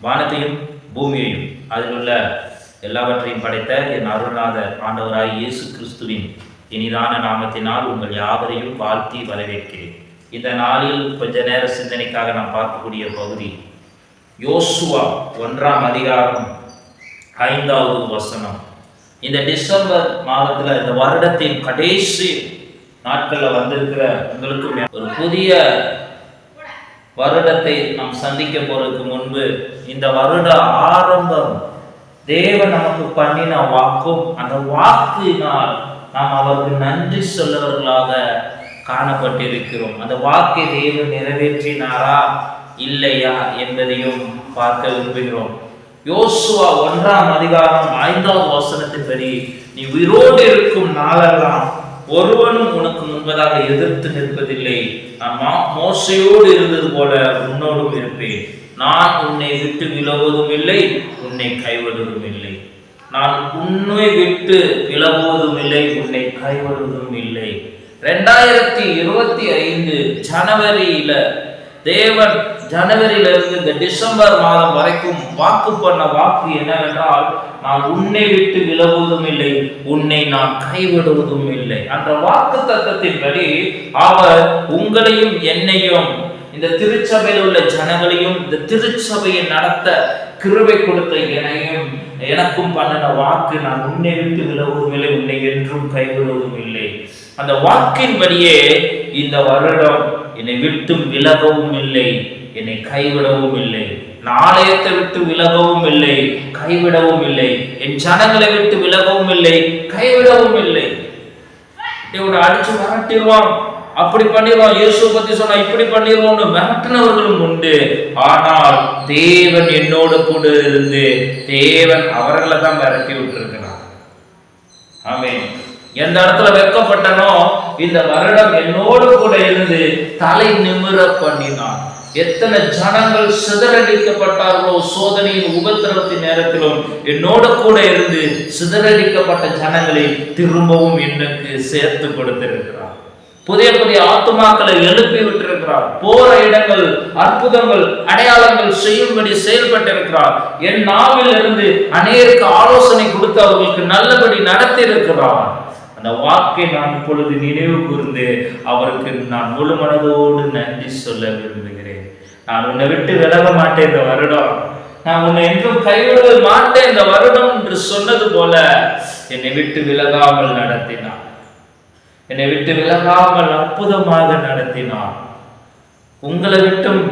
வானத்தையும் பூமியையும் அதில் உள்ள எல்லாவற்றையும் படைத்த என் அருள்நாதர் ஆண்டவராய் இயேசு கிறிஸ்துவின் இனிதான நாமத்தினால் உங்கள் யாவரையும் வாழ்த்தி வரவேற்கிறேன். இந்த நாளில் கொஞ்ச நேர சிந்தனைக்காக நாம் பார்க்கக்கூடிய பகுதி யோசுவா 1ஆம் அதிகாரம் 5வது வசனம். இந்த டிசம்பர் மாதத்தில் இந்த வருடத்தின் கடைசி நாட்களில் வந்திருக்கிற உங்களுக்கு ஒரு புதிய வருடத்தை நாம் சந்திக்க போறதுக்கு முன்பு இந்த வருட ஆரம்பம் தேவன் நமக்கு பண்ணின வாக்கும் அந்த வாக்கினால் நாம் அவருக்கு நன்றி சொல்லவர்களாக காணப்பட்டிருக்கிறோம். அந்த வாக்கை தேவன் நிறைவேற்றினாரா இல்லையா என்பதையும் பார்க்க விரும்புகிறோம். யோசுவா 1ஆம் அதிகாரம் 5வது வசனத்தின்படி, நீ உயிரோடு இருக்கும் நாளெல்லாம் ஒருவனும் உனக்கு முன்பதாக எதிர்த்து நிற்பதில்லை. நான் மோசையோடு இருந்தது போல உன்னோடும் இருப்பேன். நான் உன்னை விட்டு விலகுவதும் இல்லை, உன்னை கைவிடுவதும் இல்லை. நான் உன்னை விட்டு விலகுவதும் இல்லை, உன்னை கைவிடுவதும் இல்லை. 2025 ஜனவரியில தேவன் ஜனவரியிலிருந்து இந்த டிசம்பர் மாதம் வரைக்கும் வாக்கு பண்ண வாக்கு என்னவென்றால், நான் உன்னை விட்டு விலகுவதும் இல்லை, உன்னை நான் கைவிடுவதும் இல்லை. அந்த வாக்கு தத்தத்தின்படி அவர் உங்களையும் என்னையும் இந்த திருச்சபையில் உள்ள ஜனங்களையும் இந்த திருச்சபையை நடத்த கிருபை கொடுத்த எனக்கும் பண்ணின வாக்கு, நான் உன்னை விட்டு விலகுவதும் இல்லை, உன்னை என்றும் கைவிடுவதும் இல்லை. அந்த வாக்கின்படியே இந்த வருடம் என்னை விட்டும் விலகவும் இல்லை, என்னை கைவிடவும் இல்லை. ஆலயத்தை விட்டு விலகவும் இல்லை, கைவிடவும் இல்லை. என் ஜனங்களை விட்டு விலகவும் இல்லை, கைவிடவும் இல்லை. இவனை அடிச்சு மிரட்டிடுவான், அப்படி பண்ணிடுவான், இயேசு பத்தி சொன்னா இப்படி பண்ணிடுவோம்னு மிரட்டினவர்களும் உண்டு. ஆனால் தேவன் என்னோடு கூட இருந்து தேவன் அவர்களை தான் மிரட்டி விட்டுருக்கிறார். ஆமென். எந்த இடத்துல வெட்கப்பட்டனோ இந்த வருடம் என்னோடு கூட இருந்து தலை நிமிர பண்ணினான். எத்தனை ஜனங்கள் சிதறடிக்கப்பட்டார்களோ சோதனையின் உபத்திரவத்தின் நேரத்திலும் என்னோடு கூட இருந்து சிதறடிக்கப்பட்ட ஜனங்களை திரும்பவும் எனக்கு சேர்த்து கொடுத்திருக்கிறார். புதிய புதிய ஆத்துமாக்களை எழுப்பி விட்டிருக்கிறார். போற இடங்கள் அற்புதங்கள் அடையாளங்கள் செய்யும்படி செயல்பட்டிருக்கிறார். என் நாவில் இருந்து அநேருக்கு ஆலோசனை கொடுத்து அவர்களுக்கு நல்லபடி நடத்தி இருக்கிறார். அந்த வாக்கை நான் இப்பொழுது நினைவு கூர்ந்து அவருக்கு நான் முழு மனதோடு நன்றி சொல்ல விரும்புகிறேன். நான் உன்னை விட்டு விலக மாட்டேன் இந்த வருடம், நான் உன்னை என்றும் கைவிட மாட்டேன் இந்த வருடம் என்று சொன்னது போல என்னை விட்டு விலகாமல் நடத்தினார். என்னை விட்டு விலகாமல் அற்புதமாக நடத்தினார். உங்களை விட்டும்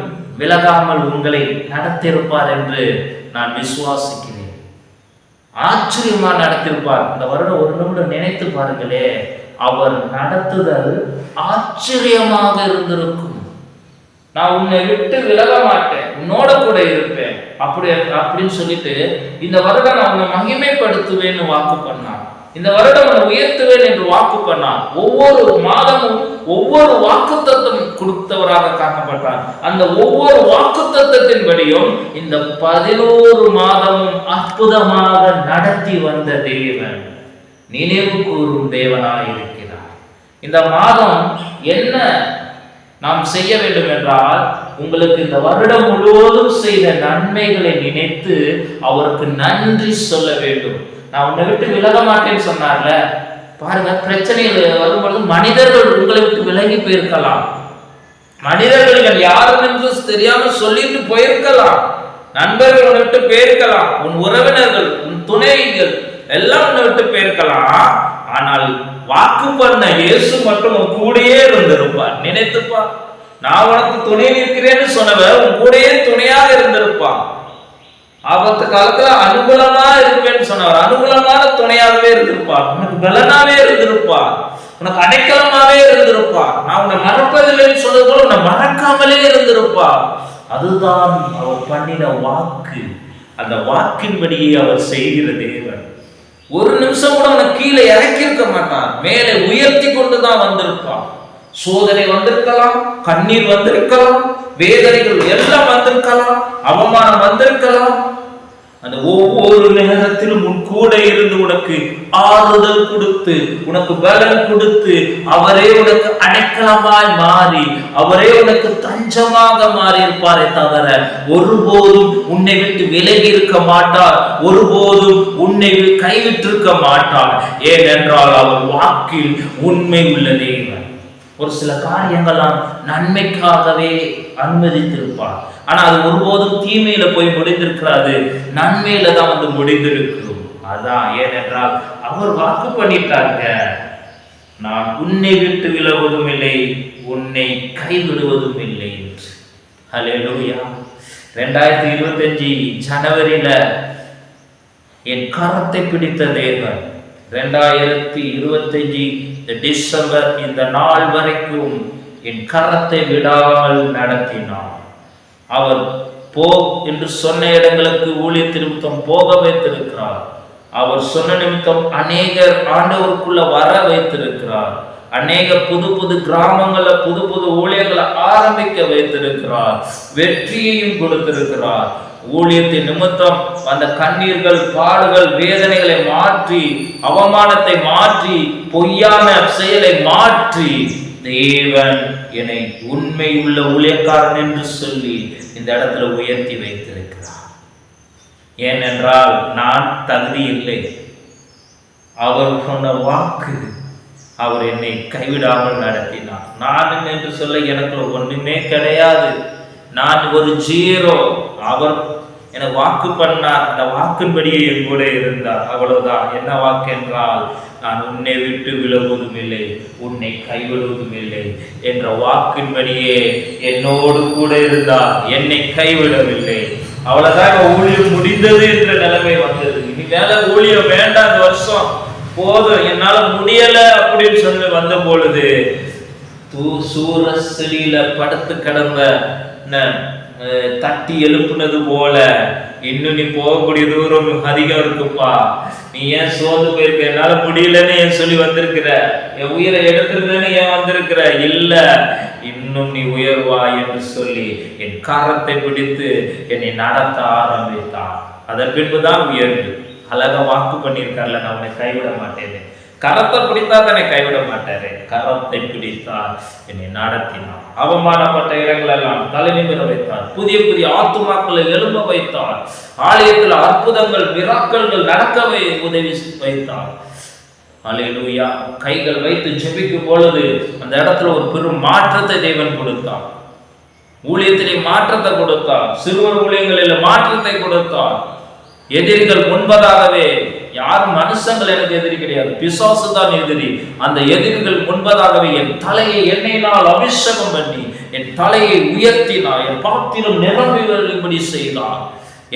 விலகாமல் உங்களை நடத்தியிருப்பார் என்று நான் விசுவாசிக்கிறேன். ஆச்சரியமா நடத்திருப்பார். இந்த வருடம் ஒரு நிமிடம் நினைத்து பாருங்களே, அவர் நடத்துதல் ஆச்சரியமாக இருந்திருக்கும். நான் உன்னை விட்டு விலக மாட்டேன், உன்னோட கூட இருப்பேன் அப்படின்னு சொல்லிட்டு இந்த வருடம் நான் உன்னை மகிமைப்படுத்துவேன்னு வாக்கு பண்ணார். இந்த வருடம் உன்னை உயர்த்துவேன் என்று வாக்கு பண்ணார். ஒவ்வொரு மாதமும் ஒவ்வொரு வாக்குத்தத்தம் கொடுத்தவராக காணப்பட்டார். அந்த ஒவ்வொரு வாக்குத்தத்தத்தின்படியும் இந்த 11 மாதமும் அற்புதமாக நடத்தி வந்த தேவன் நினைவு கூறும் தேவனாய் இருக்கிறார். இந்த மாதம் என்ன நாம் செய்ய வேண்டும் என்றால், உங்களுக்கு இந்த வருடம் முழுவதும் செய்த நன்மைகளை நினைத்து அவருக்கு நன்றி சொல்ல வேண்டும். நான் உன்னை விட்டு விலக மாட்டேன்னு சொன்னார்ல பாருங்க, பிரச்சனைகள் வரும்பொழுது மனிதர்கள் உங்களை விட்டு விலகி போயிருக்கலாம். மனிதர்கள் யாரும் என்று தெரியாம சொல்லிட்டு போயிருக்கலாம். நண்பர்கள் உன்னை விட்டு போயிருக்கலாம். உன் உறவினர்கள், உன் துணைகள் எல்லாம் உன்னை விட்டு போயிருக்கலாம். ஆனால் வாக்கு பண்ண இயேசு மட்டும் உன் கூடயே இருந்திருப்பார். நினைத்துப்பா, நான் உனக்கு துணை நிற்கிறேன்னு சொன்னவன் உன் கூடயே துணையாக இருந்திருப்பான். ஆபத்து காலத்துல அனுகூலமா இருப்பேன்னு சொன்னவர் அனுகூலமான துணையாகவே இருந்திருப்பார். உனக்கு பலனாவே இருந்திருப்பார். உனக்கு அடைக்கலமாவே இருந்திருப்பார். நான் உன்னை மறப்பதில்லைன்னு சொன்னது போல உன்னை மறக்காமலே இருந்திருப்பார். அதுதான் அவர் பண்ணின வாக்கு. அந்த வாக்கின்படியே அவர் செய்கிற தேவன். ஒரு நிமிஷம் கூட உனக்கு கீழே இறக்கி இருக்க மாட்டான், மேலே உயர்த்தி கொண்டுதான் வந்திருப்பான். சோதனை வந்திருக்கலாம், கண்ணீர் வந்திருக்கலாம், வேதனைகள் எல்லாம் வந்திருக்கலாம், அவமானம் வந்திருக்கலாம். அந்த ஒவ்வொரு நேரத்திலும் உன் கூட இருந்து உனக்கு ஆறுதல் கொடுத்து, உனக்கு பலன் கொடுத்து, அவரே உனக்கு அடைக்கலமாய் மாறி, அவரே உனக்கு தஞ்சமாக மாறி இருப்பாரே தவிர ஒருபோதும் உன்னை விட்டு விலகி இருக்க மாட்டார், ஒருபோதும் உன்னை கைவிட்டிருக்க மாட்டார். ஏனென்றால் அவர் வாக்கில் உண்மை உள்ள தேவன். ஒரு சில காரியங்களாம் நன்மைக்காகவே அனுமதித்திருப்பார், ஆனா அது ஒருபோதும் தீமையில போய் முடிந்திருக்கிறாது, நன்மையில தான் வந்து முடிந்திருக்கும். அதான் ஏனென்றால் அவர் வாக்கு பண்ணிட்டாங்க, நான் உன்னை விட்டு விலகுவதும் இல்லை, உன்னை கைவிடுவதும் இல்லை. ஹல்லேலூயா. 2025 ஜனவரியில என் கரத்தை பிடித்த தேவன் 2025 டிசம்பர் இந்த நாள் வரைக்கும் என் கரத்தை விடாமல் நடத்தினார். அவர் போ என்று சொன்ன இடங்களுக்கு ஊழியத்தின் நிமித்தம் போக வைத்திருக்கிறார். அவர் சொன்ன நிமித்தம் அநேகர் ஆண்டவருக்குள்ள வர வைத்திருக்கிறார். அநேக புது புது கிராமங்கள புது புது ஊழியர்களை ஆரம்பிக்க வைத்திருக்கிறார். வெற்றியையும் கொடுத்திருக்கிறார். ஊழியத்தின் நிமித்தம் அந்த கண்ணீர்கள், பாடுகள், வேதனைகளை மாற்றி, அவமானத்தை மாற்றி, பொய்யான செயலை மாற்றி, தேவன் என்னை உண்மை உள்ள ஊழியக்காரன் என்று சொல்லி இந்த இடத்துல உயர்த்தி வைத்திருக்கிறார். ஏனென்றால் நான் தகுதி இல்லை. அவர் சொன்ன வாக்கு, அவர் என்னை கைவிடாமல் நடத்தினார். நான் என்று சொல்ல எனக்கு ஒன்றுமே கிடையாது, நான் ஒரு ஜீரோ. அவர் என வாக்கு பண்ணார், அந்த வாக்கின்படியே என் கூட இருந்தார். அவ்வளவுதான். என்ன வாக்கு என்றால், நான் உன்னை விட்டு விலகுவதும் இல்லை, உன்னை கைவிடுவதும் இல்லை என்ற வாக்கின்படியே என்னோடு கூட இருந்தார், என்னை கைவிடவில்லை. அவ்வளவுதான். ஊழியம் முடிந்தது என்ற நிலைமை வந்தது. இனி மேல ஊழியம் வேண்டாம், இந்த வருஷம் போதும், என்னால முடியல அப்படின்னு சொல்லி வந்த பொழுது சூரஸ்லியில படுத்து கிடந்த தட்டி எழுப்புனது போல, இன்னும் நீ போகக்கூடிய தூரம் அதிகம் இருக்குப்பா, நீ ஏன் சோர்ந்து போயிருக்க, என்னால முடியலன்னு ஏன் சொல்லி வந்திருக்கிற, என் உயிரை எடுத்துருந்தேன்னு ஏன் வந்திருக்கிற, இல்ல இன்னும் நீ உயர்வா என்று சொல்லி என் கரத்தை பிடித்து என்னை நடத்த ஆரம்பித்தான். அதன் பின்புதான் உயர்வு. அழகா வாக்கு பண்ணியிருக்காருல, நான் உன்னை கைவிட மாட்டேன். கரத்தை பிடித்தா தானே கைவிட மாட்டாரு, கரத்தை பிடித்தார், என்னை நடத்தினார். அவமானப்பட்ட இடங்களெல்லாம் தலை நிமிர வைத்தார். புதிய புதிய ஆத்துமாக்களை எழும்ப வைத்தார். ஆலயத்தில் அற்புதங்கள், மிராக்கல்கள் நடக்கவே உதவி வைத்தார். அல்லேலூயா. கைகள் வைத்து ஜெபிக்கும் பொழுது அந்த இடத்துல ஒரு பெரும் மாற்றத்தை தேவன் கொடுத்தார். ஊழியத்திலே மாற்றத்தை கொடுத்தார். சிறுவர் ஊழியங்களில் மாற்றத்தை கொடுத்தார். எதிரிகள் முன்பதாகவே, யாரும் மனுஷங்கள் எனக்கு எதிரி கிடையாது, பிசாசு தான் எதிரி. அந்த எதிரிகள் முன்பதாகவே என் தலையை எண்ணெயினால் அபிஷேகம் பண்ணி என் தலையை உயர்த்தினார், என் பாத்திரம் நிரம்பி செய்தார்.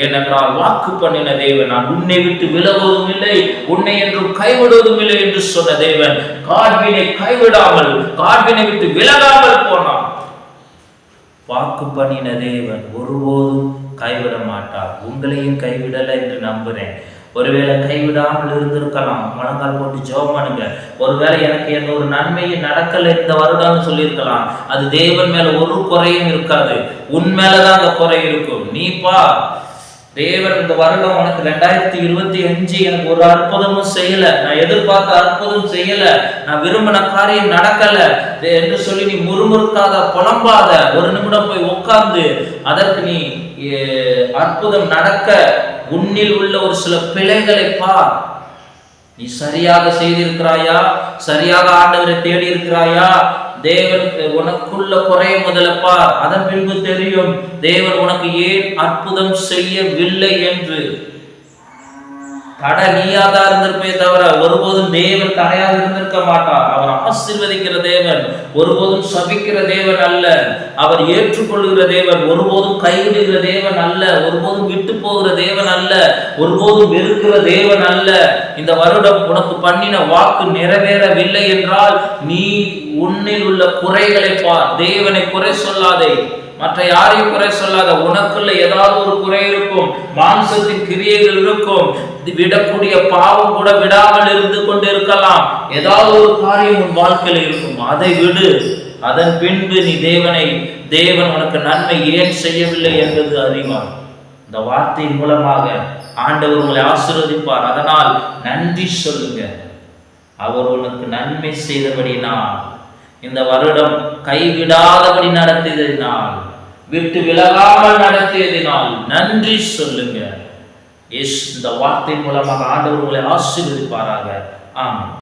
ஏனென்றால் வாக்கு பண்ணின தேவன், நான் உன்னை விட்டு விலகுவதும் இல்லை, உன்னை என்றும் கைவிடுவதும் இல்லை என்று சொன்ன தேவன் காட்வினை கைவிடாமல், காட்வினை விட்டு விலகாமல் போனார். வாக்கு பண்ணின தேவன் ஒருபோதும் கைவிட மாட்டார். உங்களையும் கைவிடலை என்று நம்புறேன். ஒருவேளை கைவிடாமல் இருந்திருக்கலாம், முழங்கால் போட்டு ஜெபம் பண்ணுங்க. ஒருவேளை எனக்கு எந்த ஒரு நன்மையும் நடக்கல இந்த வருடம்னு சொல்லியிருக்கலாம். அது தேவன் மேல ஒரு குறையும் இருக்காது, உன் மேலதான் அந்த குறை இருக்கும். நீப்பா, தேவன் இந்த வருடம் உனக்கு 2025 எனக்கு ஒரு அற்புதமும் செய்யல, நான் எதிர்பார்த்த அற்புதம் செய்யல, நான் விரும்பின காரியம் நடக்கல என்று சொல்லி நீ முறுமுறுக்காத, புலம்பாத. ஒரு நிமிடம் போய் உட்கார்ந்து அதற்கு நீ அற்புதம் நடக்க உன்னில் உள்ள ஒரு சில பிழைகளை பார். நீ சரியாக செய்திருக்கிறாயா, சரியாக ஆண்டவரை தேடி இருக்கிறாயா, தேவன் உனக்குள்ள குறைய முதல்ல பார். அதன் பின்பு தெரியும் தேவன் உனக்கு ஏன் அற்புதம் செய்யவில்லை என்று. தடை நீயாதான் இருந்திருப்பே தவிர ஒருபோதும் தேவன் தடையாக இருந்திருக்க மாட்டார். அவர் ஆசீர்வதிக்கிற தேவன், ஒருபோதும் சபிக்கிற தேவன் அல்ல. அவர் ஏற்றுக்கொள்கிற தேவன், ஒருபோதும் கைவிடுகிற தேவன் அல்ல. ஒருபோதும் விட்டு போகிற தேவன் அல்ல. ஒருபோதும் வெறுக்கிற தேவன் அல்ல. இந்த வருடம் உனக்கு பண்ணின வாக்கு நிறைவேறவில்லை என்றால் நீ உன்னில் உள்ள குறைகளை பார். தேவனை குறை சொல்லாதே, மற்ற யாரையும் குறை சொல்லாத. உனக்குள்ள ஏதாவது ஒரு குறை இருக்கும், மாம்சத்தின் கிரியைகள் இருக்கும், விடக்கூடிய பாவம் கூட விடாமல் இருந்து கொண்டு இருக்கலாம். ஏதாவது ஒரு காரியம் உன் வாழ்க்கையில் இருக்கும், அதை விடு. அதன் பின்பு நீ தேவன் உனக்கு நன்மை ஏன் செய்யவில்லை என்பது அறிவார். இந்த வார்த்தையின் மூலமாக ஆண்டவர் உங்களை ஆசீர்வதிப்பார். அதனால் நன்றி சொல்லுங்க. அவர் உனக்கு நன்மை செய்தபடினால், இந்த வருடம் கைவிடாதபடி நடத்தியதினால், விட்டு விலகாமல் நடத்தியதினால் நன்றி சொல்லுங்க. இந்த வார்த்தை மூலமாக ஆண்டவர் உங்களை ஆசீர்வதிப்பாராக. ஆமென்.